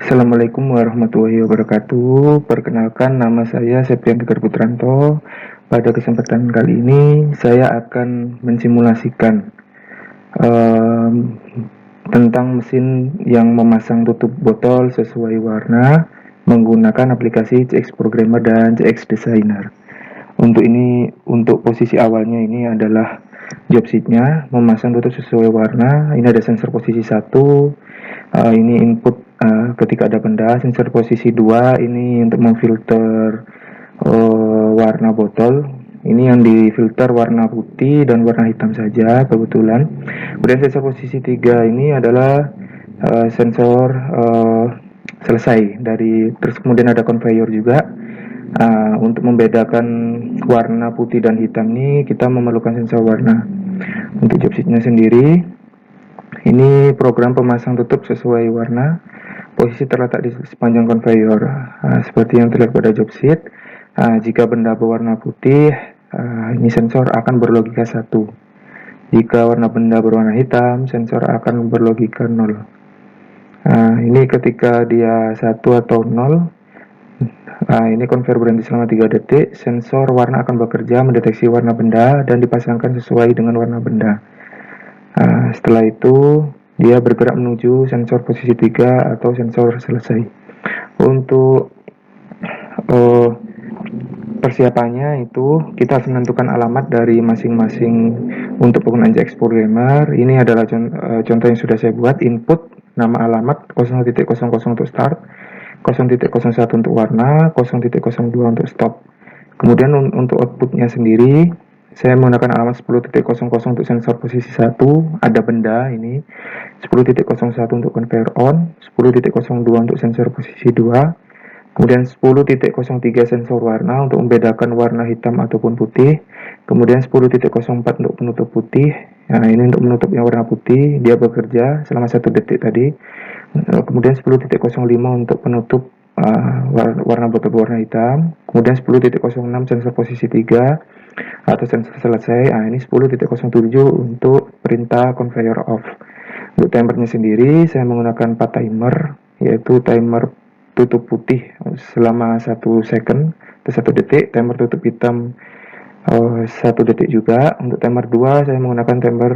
Assalamualaikum warahmatullahi wabarakatuh. Perkenalkan, nama saya Septian Tegar Putranto. Pada kesempatan kali ini saya akan mensimulasikan em, tentang mesin yang memasang tutup botol sesuai warna menggunakan aplikasi CX Programmer dan CX Designer. Untuk posisi awalnya ini adalah job sheet-nya memasang tutup sesuai warna. Ini ada sensor posisi 1. Ini input ketika ada benda. Sensor posisi 2 ini untuk memfilter warna botol. Ini yang difilter warna putih dan warna hitam saja kebetulan. Kemudian sensor posisi 3 ini adalah sensor selesai dari, terus kemudian ada conveyor juga. Untuk membedakan warna putih dan hitam ini kita memerlukan sensor warna. Untuk job sheet-nya sendiri, ini program pemasang tutup sesuai warna. Posisi terletak di sepanjang conveyor. Seperti yang terlihat pada job sheet, jika benda berwarna putih, ini sensor akan berlogika 1. Jika warna benda berwarna hitam, sensor akan berlogika 0. Ini ketika dia 1 atau 0, ini conveyor berhenti selama 3 detik. Sensor warna akan bekerja mendeteksi warna benda dan dipasangkan sesuai dengan warna benda. Setelah itu dia bergerak menuju sensor posisi 3 atau sensor selesai. Untuk persiapannya itu kita harus menentukan alamat dari masing-masing untuk penggunaan CX Programmer. Ini adalah contoh yang sudah saya buat. Input nama alamat 0.00 untuk start, 0.01 untuk warna, 0.02 untuk stop. Kemudian untuk outputnya sendiri, saya menggunakan alamat 10.00 untuk sensor posisi 1, ada benda ini, 10.01 untuk conveyor on, 10.02 untuk sensor posisi 2, kemudian 10.03 sensor warna untuk membedakan warna hitam ataupun putih, kemudian 10.04 untuk penutup putih. Ini untuk menutup yang warna putih, dia bekerja selama 1 detik tadi. Kemudian 10.05 untuk penutup warna botol berwarna hitam, kemudian 10.06 sensor posisi 3 atau sensor selesai. Ini 10.07 untuk perintah conveyor off. Untuk timernya sendiri saya menggunakan 4 timer, yaitu timer tutup putih selama 1 second atau 1 detik, timer tutup hitam 1 detik juga. Untuk timer 2 saya menggunakan timer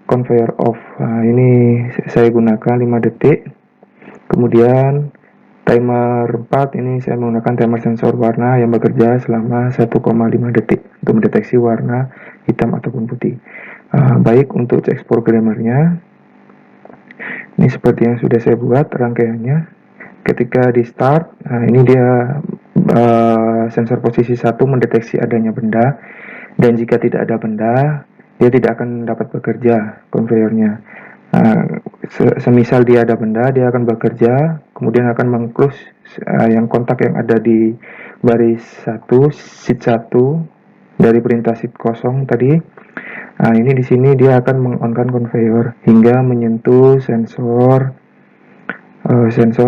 conveyor off. Ini saya gunakan 5 detik. Kemudian timer 4 ini saya menggunakan timer sensor warna yang bekerja selama 1,5 detik untuk mendeteksi warna hitam ataupun putih. Baik, untuk CX Programmer-nya ini seperti yang sudah saya buat rangkaiannya. Ketika di start, ini dia sensor posisi 1 mendeteksi adanya benda, dan jika tidak ada benda dia tidak akan dapat bekerja conveyornya. Semisal dia ada benda, dia akan bekerja, kemudian akan meng-close yang kontak yang ada di baris 1, sheet 1 dari perintah sheet kosong tadi. Ini di sini dia akan meng-on-kan conveyor hingga menyentuh sensor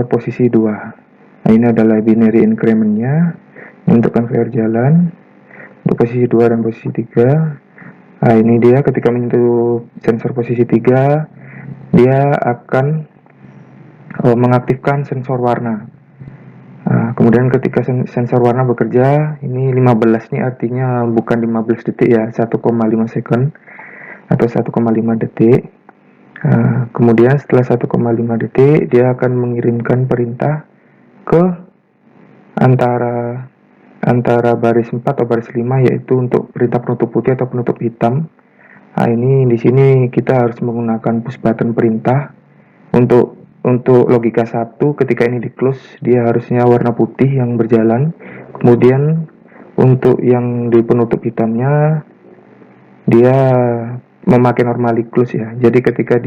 posisi 2. Ini adalah binary increment-nya untuk conveyor jalan untuk posisi 2 dan posisi 3. Ini dia ketika menyentuh sensor posisi 3, dia akan mengaktifkan sensor warna. Kemudian ketika sensor warna bekerja, ini 15 ini artinya bukan 15 detik ya, 1,5 second atau 1,5 detik. Kemudian setelah 1,5 detik dia akan mengirimkan perintah ke antara baris 4 atau baris 5, yaitu untuk perintah penutup putih atau penutup hitam. Ini di sini kita harus menggunakan push button perintah. Untuk logika 1, ketika ini di close dia harusnya warna putih yang berjalan. Kemudian untuk yang di penutup hitamnya dia memakai normally close ya. Jadi ketika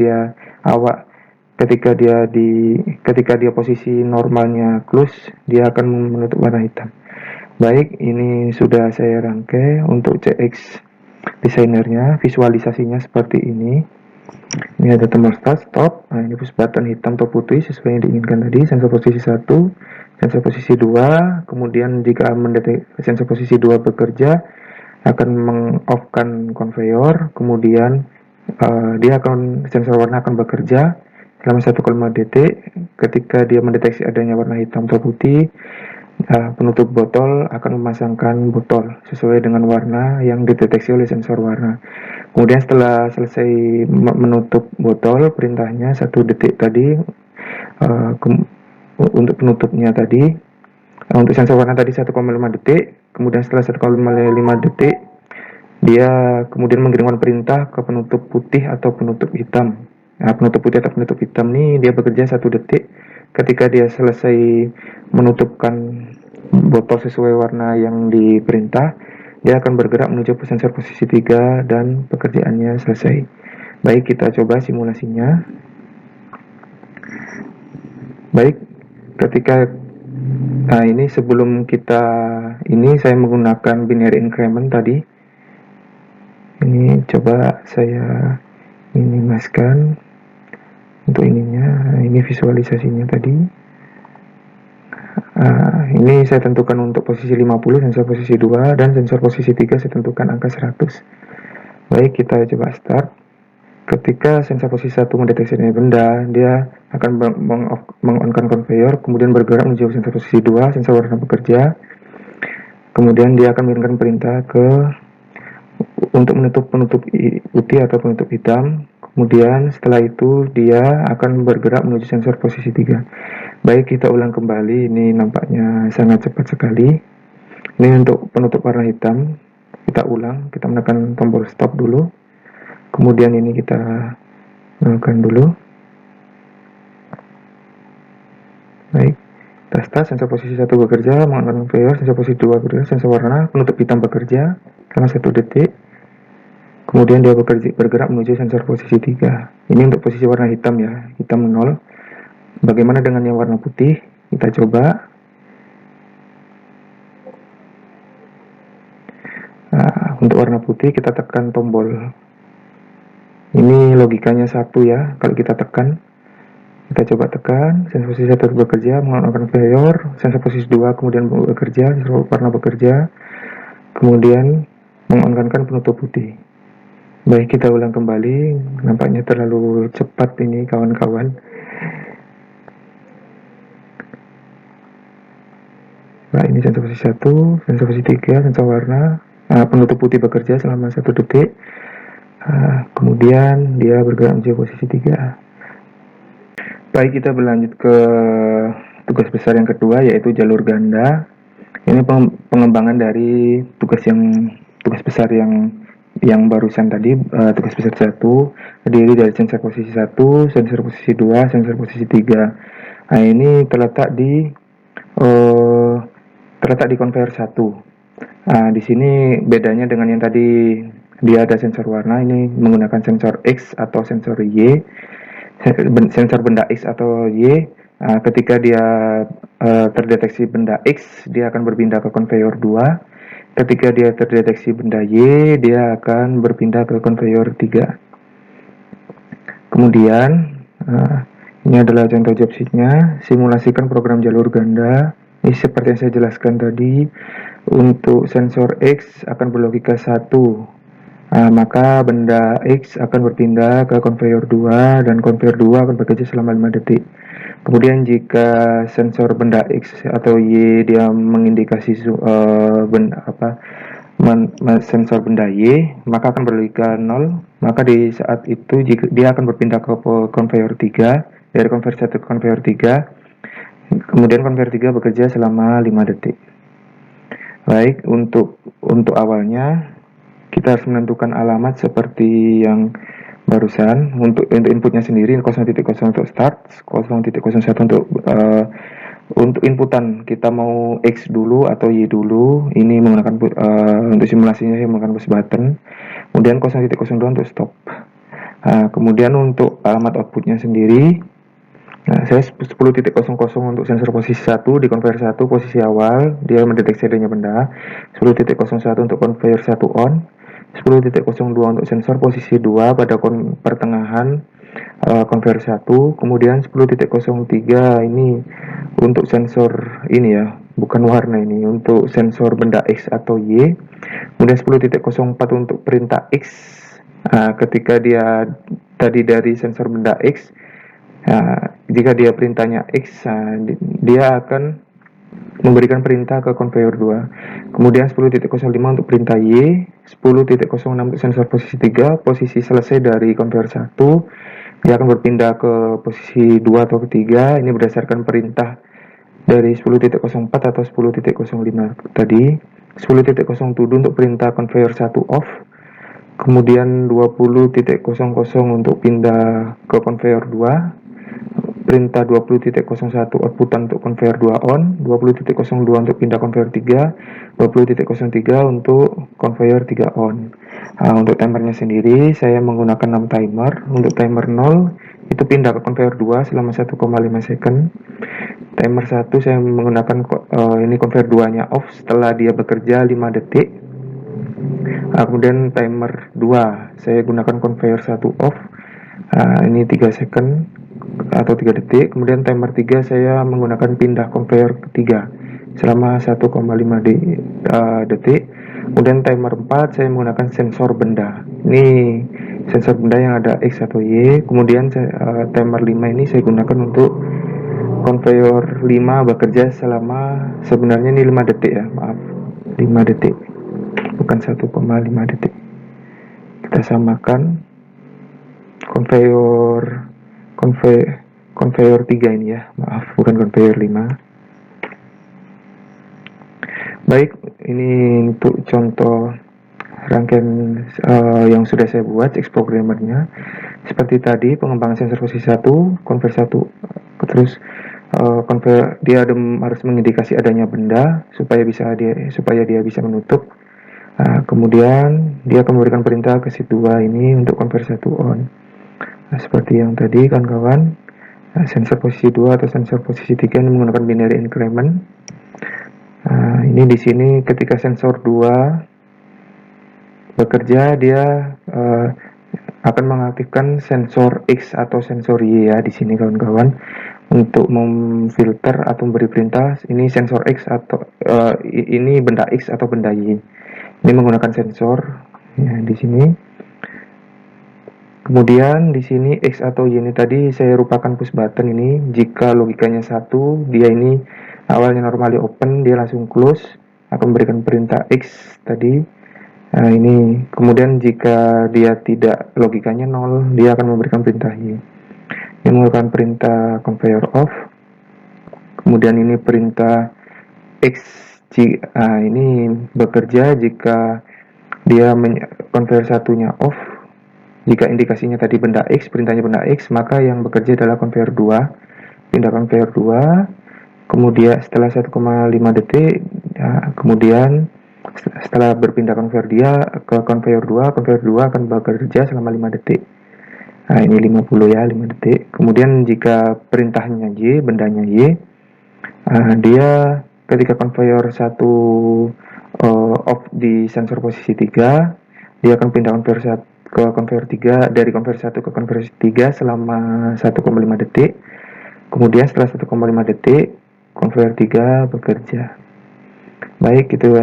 dia posisi normalnya close, dia akan menutup warna hitam. Baik, ini sudah saya rangkai untuk CX Designernya. Visualisasinya seperti ini. Ini ada tombol start, stop. Ini push button hitam atau putih sesuai yang diinginkan tadi. Sensor posisi 1, sensor posisi 2. Kemudian jika mendeteksi sensor posisi 2 bekerja, akan meng-off-kan conveyor. Kemudian sensor warna akan bekerja selama 1,5 detik. Ketika dia mendeteksi adanya warna hitam atau putih, penutup botol akan memasangkan botol sesuai dengan warna yang dideteksi oleh sensor warna. Kemudian setelah selesai menutup botol, perintahnya 1 detik tadi, untuk penutupnya tadi, untuk sensor warna tadi 1,5 detik. Kemudian setelah 1,5 detik, dia kemudian mengirimkan perintah ke penutup putih atau penutup hitam. Nah, penutup putih atau penutup hitam ini dia bekerja 1 detik. Ketika dia selesai menutupkan botol sesuai warna yang diperintah, dia akan bergerak menuju sensor posisi 3 dan pekerjaannya selesai. Baik, kita coba simulasinya. Baik, ketika ini sebelum kita ini saya menggunakan binary increment tadi. Ini coba saya minimasikan untuk ininya. Ini visualisasinya tadi. Ini saya tentukan untuk posisi 50, sensor posisi 2, dan sensor posisi 3 saya tentukan angka 100. Baik, kita coba start. Ketika sensor posisi 1 mendeteksi benda, dia akan meng-on-kan conveyor, kemudian bergerak menuju sensor posisi 2, sensor warna bekerja. Kemudian dia akan mengirimkan perintah untuk menutup penutup putih atau penutup hitam. Kemudian setelah itu dia akan bergerak menuju sensor posisi 3. Baik, kita ulang kembali. Ini nampaknya sangat cepat sekali. Ini untuk penutup warna hitam. Kita ulang, kita menekan tombol stop dulu. Kemudian ini kita menekan dulu. Baik, kita start. Sensor posisi 1 bekerja, menggunakan conveyor. Sensor posisi 2 bekerja, sensor warna penutup hitam bekerja selama 1 detik. Kemudian dia bergerak menuju sensor posisi 3. Ini untuk posisi warna hitam ya, hitam 0. Bagaimana dengan yang warna putih? Kita coba. Untuk warna putih kita tekan tombol. Ini logikanya 1 ya, kalau kita tekan. Kita coba tekan, sensor posisi 1 bekerja, menggunakan conveyor, sensor posisi 2 kemudian bekerja, sensor warna bekerja, kemudian menggunakan penutup putih. Baik, kita ulang kembali. Nampaknya terlalu cepat ini kawan-kawan. Nah, ini sensor posisi 1, sensor posisi 3, sensor warna, penutup putih bekerja selama 1 detik. Kemudian dia bergerak menuju posisi 3. Baik, kita berlanjut ke tugas besar yang kedua, yaitu jalur ganda. Ini pengembangan dari tugas besar yang barusan tadi. Tugas besar 1 terdiri dari sensor posisi 1, sensor posisi 2, sensor posisi 3. Nah, ini terletak di conveyor 1. Di sini bedanya dengan yang tadi, dia ada sensor warna, ini menggunakan sensor X atau sensor Y. Sensor benda X atau Y, ketika dia terdeteksi benda X, dia akan berpindah ke conveyor 2. Ketika dia terdeteksi benda Y, dia akan berpindah ke conveyor 3. Kemudian ini adalah contoh job sheet-nya. Simulasikan program jalur ganda. Ini seperti yang saya jelaskan tadi. Untuk sensor X akan berlogika 1. Maka benda X akan berpindah ke conveyor 2 dan conveyor 2 akan bekerja selama 5 detik. Kemudian jika sensor benda X atau Y dia mengindikasi sensor benda Y, maka akan berlogika 0. Maka di saat itu jika dia akan berpindah ke conveyor 3, dari conveyor 1 ke conveyor 3. Kemudian conveyor 3 bekerja selama 5 detik. Baik, untuk awalnya kita harus menentukan alamat seperti yang barusan. Untuk inputnya sendiri 0.0 untuk start, 0.01 untuk inputan kita mau X dulu atau Y dulu. Ini menggunakan untuk simulasinya saya menggunakan push button. Kemudian 0.02 untuk stop. Kemudian untuk alamat outputnya sendiri, saya 10.00 untuk sensor posisi 1 di conveyor 1 posisi awal, dia mendeteksi adanya benda. 10.01 untuk conveyor 1 on. 10.02 untuk sensor posisi 2 pada pertengahan conveyor 1. Kemudian 10.03 ini untuk sensor ini ya, bukan warna ini, untuk sensor benda X atau Y. Kemudian 10.04 untuk perintah X. Ketika dia tadi dari sensor benda X, Nah, jika dia perintahnya X, dia akan memberikan perintah ke conveyor 2. Kemudian 10.05 untuk perintah Y, 10.06 untuk sensor posisi 3, posisi selesai dari conveyor 1, dia akan berpindah ke posisi 2 atau ketiga. Ini berdasarkan perintah dari 10.04 atau 10.05 tadi. 10.07 untuk perintah conveyor 1 off. Kemudian 20.00 untuk pindah ke conveyor 2. Perintah 20.01 outputan untuk conveyor 2 on, 20.02 untuk pindah conveyor 3, 20.03 untuk conveyor 3 on. Untuk timernya sendiri saya menggunakan 6 timer. Untuk timer 0 itu pindah ke conveyor 2 selama 1,5 second. Timer 1 saya menggunakan ini conveyor 2 nya off setelah dia bekerja 5 detik. Kemudian timer 2 saya gunakan conveyor 1 off, ini 3 second atau 3 detik. Kemudian timer 3 saya menggunakan pindah conveyor ketiga selama 1,5 detik. Kemudian timer 4 saya menggunakan sensor benda. Ini sensor benda yang ada X atau Y. Kemudian timer 5 ini saya gunakan untuk conveyor 5 bekerja selama, sebenarnya ini 5 detik ya, maaf, 5 detik, bukan 1,5 detik. Kita samakan conveyor 3 ini ya, maaf, bukan conveyor 5. Baik, ini untuk contoh rangkaian yang sudah saya buat X-programmernya. Seperti tadi, pengembangan sensor posisi 1, conveyor 1, terus conveyor dia harus mengindikasi adanya benda supaya dia bisa menutup. Kemudian dia akan memberikan perintah ke sheet 2 ini untuk conveyor 1 on. Seperti yang tadi kawan-kawan, sensor posisi 2 atau sensor posisi 3 ini menggunakan binary increment. Ini di sini ketika sensor 2 bekerja, dia akan mengaktifkan sensor X atau sensor Y ya di sini kawan-kawan, untuk memfilter atau memberi perintah ini sensor X atau ini benda X atau benda Y. Ini menggunakan sensor ya di sini. Kemudian di sini X atau Y ini tadi saya rupakan push button ini. Jika logikanya 1, dia ini awalnya normally open, dia langsung close, akan memberikan perintah X tadi. Ini kemudian jika dia tidak, logikanya 0, dia akan memberikan perintah Y. Ini menggunakan perintah conveyor off. Kemudian ini perintah X, ini bekerja jika dia conveyor satunya off. Jika indikasinya tadi benda X, perintahnya benda X, maka yang bekerja adalah conveyor 2. Pindah conveyor 2. Kemudian setelah 1,5 detik, kemudian setelah berpindah conveyor dia ke conveyor 2, conveyor 2 akan bekerja selama 5 detik. Ini 50 ya, 5 detik. Kemudian jika perintahnya Y, bendanya Y, dia ketika conveyor 1 off di sensor posisi 3, dia akan pindah conveyor 1 ke conveyor 3, dari conveyor 1 ke conveyor 3 selama 1,5 detik. Kemudian setelah 1,5 detik, conveyor 3 bekerja. Baik, itu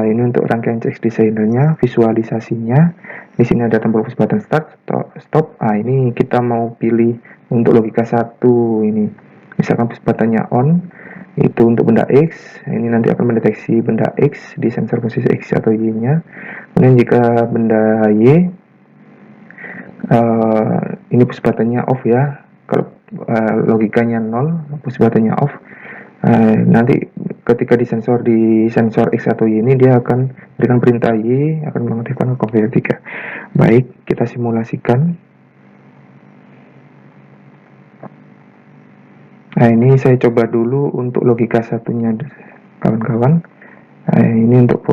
ini untuk rangkaian CX Designer-nya, visualisasinya. Di sini ada tombol push button start, stop. Ini kita mau pilih untuk logika 1 ini. Misalkan push buttonnya on, itu untuk benda X. Ini nanti akan mendeteksi benda X di sensor posisi X atau Y-nya. Kemudian jika benda Y, ini push buttonnya off ya. Kalau logikanya 0, push buttonnya off. Nanti ketika di sensor X atau Y ini, dia akan berikan perintah Y, akan mengaktifkan conveyor 3. Baik, kita simulasikan. Ini saya coba dulu untuk logika satunya kawan-kawan. Ini untuk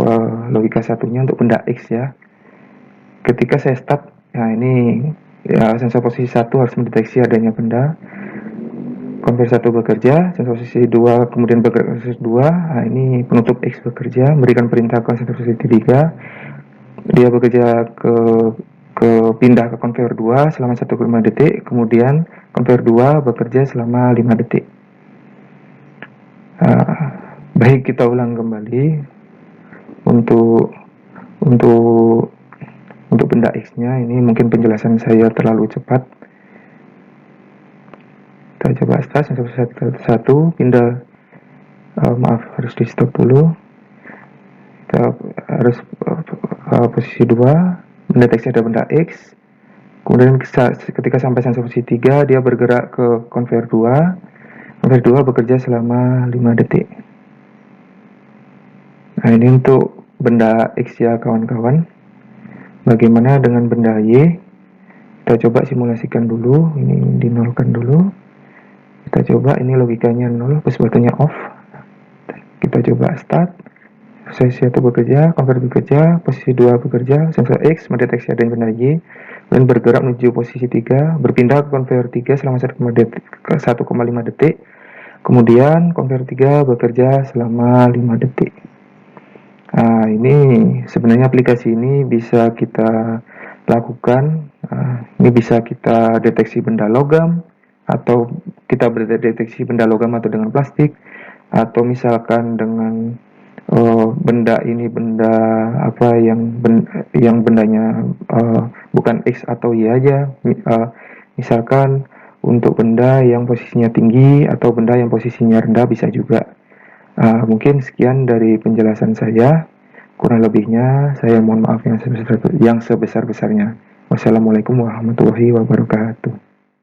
logika satunya untuk benda X ya. Ketika saya start, ini ya, sensor posisi 1 harus mendeteksi adanya benda. Conveyor 1 bekerja, sensor posisi 2 kemudian bekerja sensor 2. Ini penutup X bekerja, memberikan perintah ke sensor posisi 3. Dia bekerja ke pindah ke conveyor 2 selama 1,5 detik, kemudian conveyor 2 bekerja selama 5 detik. Baik, kita ulang kembali untuk benda X-nya. Ini mungkin penjelasan saya terlalu cepat. coba start satu, pindah, maaf harus di stop dulu. Kita harus posisi 2, mendeteksi ada benda X. Kemudian ketika sampai sensor posisi 3, dia bergerak ke conveyor 2. Conveyor 2 bekerja selama 5 detik. Nah, ini untuk benda X ya kawan-kawan. Bagaimana dengan benda Y? Kita coba simulasikan dulu. Ini dinolkan dulu. Kita coba, ini logikanya 0, push buttonnya off. Kita coba start. Posisi 1 bekerja, conveyor bekerja, posisi 2 bekerja, sensor X mendeteksi adanya benda Y, dan bergerak menuju posisi 3, berpindah ke conveyor 3 selama 1,5 detik. Kemudian conveyor 3 bekerja selama 5 detik. Nah, ini sebenarnya aplikasi ini bisa kita lakukan. Ini bisa kita deteksi benda logam, atau kita berdeteksi benda logam atau dengan plastik, atau misalkan dengan benda apa yang bendanya bukan X atau Y aja. Misalkan untuk benda yang posisinya tinggi atau benda yang posisinya rendah bisa juga. Mungkin sekian dari penjelasan saya. Kurang lebihnya saya mohon maaf yang sebesar-besarnya. Wassalamualaikum warahmatullahi wabarakatuh.